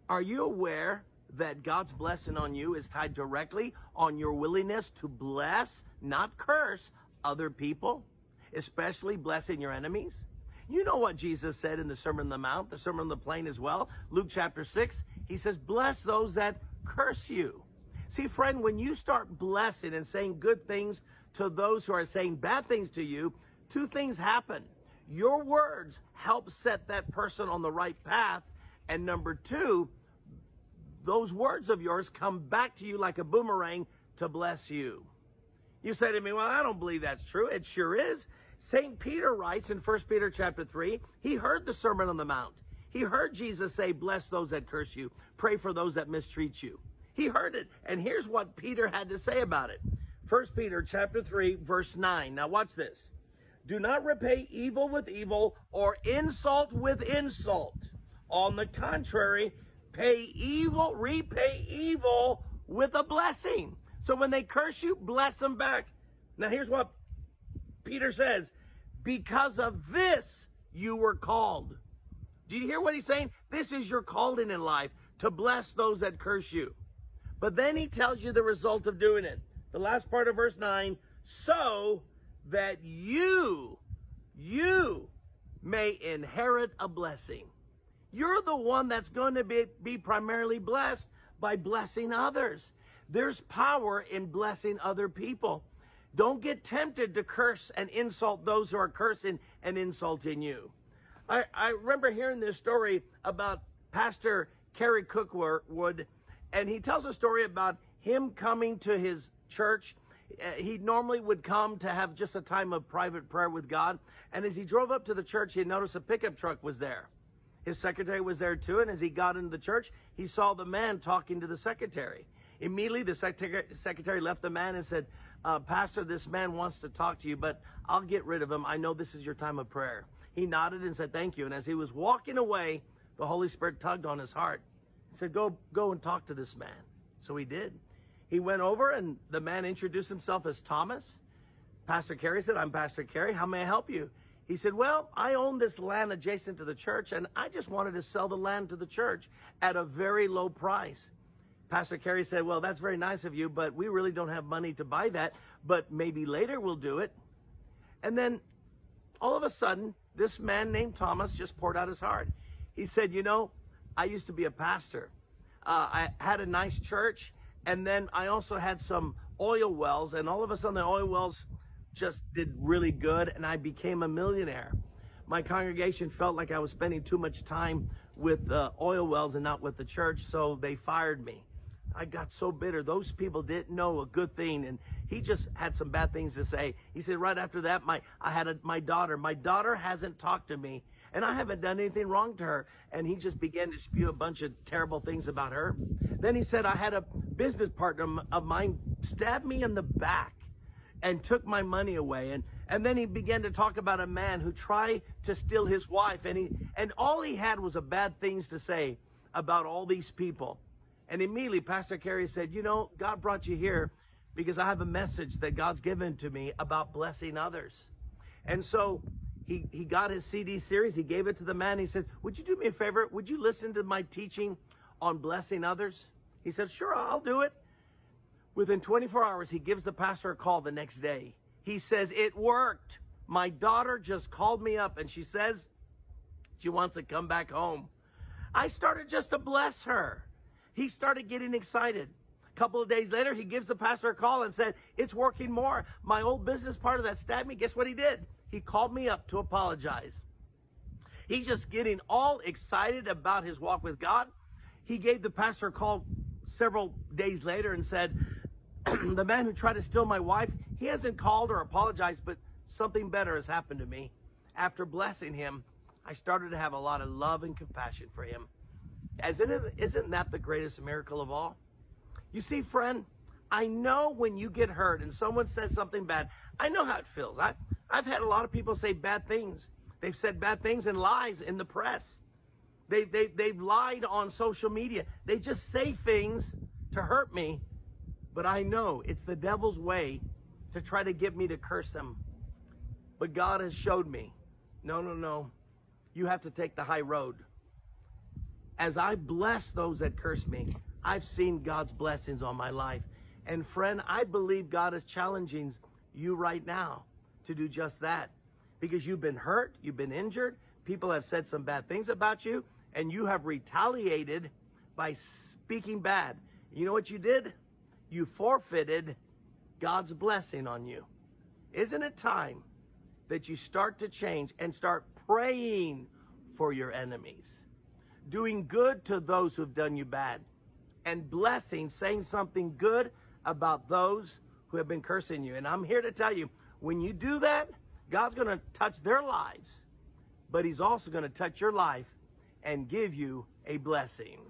Are you aware that God's blessing on you is tied directly on your willingness to bless, not curse, other people, especially blessing your enemies? You know what Jesus said in the Sermon on the Mount, the Sermon on the Plain as well. Luke chapter 6, he says, bless those that curse you. See, friend, when you start blessing and saying good things to those who are saying bad things to you, two things happen. Your words help set that person on the right path. And number two, those words of yours come back to you like a boomerang to bless you. You say to me, well, I don't believe that's true. It sure is. St. Peter writes in 1 Peter chapter 3, he heard the Sermon on the Mount. He heard Jesus say, bless those that curse you. Pray for those that mistreat you. He heard it. And here's what Peter had to say about it. 1 Peter chapter 3, verse 9. Now watch this. Do not repay evil with evil or insult with insult. On the contrary, repay evil with a blessing. So when they curse you, bless them back. Now here's what Peter says. Because of this, you were called. Do you hear what he's saying? This is your calling in life, to bless those that curse you. But then he tells you the result of doing it. The last part of verse 9, so that you may inherit a blessing. You're the one that's going to be primarily blessed by blessing others. There's power in blessing other people. Don't get tempted to curse and insult those who are cursing and insulting you. I remember hearing this story about Pastor Kerry Cookwood, and he tells a story about him coming to his church. He normally would come to have just a time of private prayer with God. And as he drove up to the church, he noticed a pickup truck was there. His secretary was there too. And as he got into the church, he saw the man talking to the secretary. Immediately, the secretary left the man and said, Pastor, this man wants to talk to you, but I'll get rid of him. I know this is your time of prayer. He nodded and said, thank you. And as he was walking away, the Holy Spirit tugged on his heart. He said, go and talk to this man. So he did. He went over and the man introduced himself as Thomas. Pastor Kerry said, I'm Pastor Kerry. How may I help you? He said, well, I own this land adjacent to the church and I just wanted to sell the land to the church at a very low price. Pastor Kerry said, well, that's very nice of you, but we really don't have money to buy that, but maybe later we'll do it. And then all of a sudden, this man named Thomas just poured out his heart. He said, you know, I used to be a pastor. I had a nice church. And then I also had some oil wells, and all of a sudden the oil wells just did really good, and I became a millionaire. My congregation felt like I was spending too much time with oil wells and not with the church, so they fired me. I got so bitter. Those people didn't know a good thing, and he just had some bad things to say. He said right after that, my daughter. My daughter hasn't talked to me, and I haven't done anything wrong to her. And he just began to spew a bunch of terrible things about her. Then he said, I had a business partner of mine stabbed me in the back and took my money away. And then he began to talk about a man who tried to steal his wife. And all he had was bad things to say about all these people. And immediately Pastor Kerry said, you know, God brought you here because I have a message that God's given to me about blessing others. And so he got his CD series. He gave it to the man. He said, would you do me a favor? Would you listen to my teaching on blessing others? He said, sure, I'll do it. Within 24 hours, he gives the pastor a call the next day. He says, it worked. My daughter just called me up and she says she wants to come back home. I started just to bless her. He started getting excited. A couple of days later, he gives the pastor a call and said, it's working more. My old business partner that stabbed me, guess what he did? He called me up to apologize. He's just getting all excited about his walk with God. He gave the pastor a call several days later and said, the man who tried to steal my wife, he hasn't called or apologized, but something better has happened to me. After blessing him, I started to have a lot of love and compassion for him. Isn't that the greatest miracle of all? You see, friend, I know when you get hurt and someone says something bad, I know how it feels. I've had a lot of people say bad things. They've said bad things and lies in the press. They've lied on social media. They just say things to hurt me. But I know it's the devil's way to try to get me to curse them. But God has showed me, no. You have to take the high road. As I bless those that curse me, I've seen God's blessings on my life. And friend, I believe God is challenging you right now to do just that. Because you've been hurt, you've been injured, people have said some bad things about you, and you have retaliated by speaking bad. You know what you did? You forfeited God's blessing on you. Isn't it time that you start to change and start praying for your enemies? Doing good to those who've done you bad, and blessing, saying something good about those who have been cursing you. And I'm here to tell you, when you do that, God's going to touch their lives, but he's also going to touch your life and give you a blessing.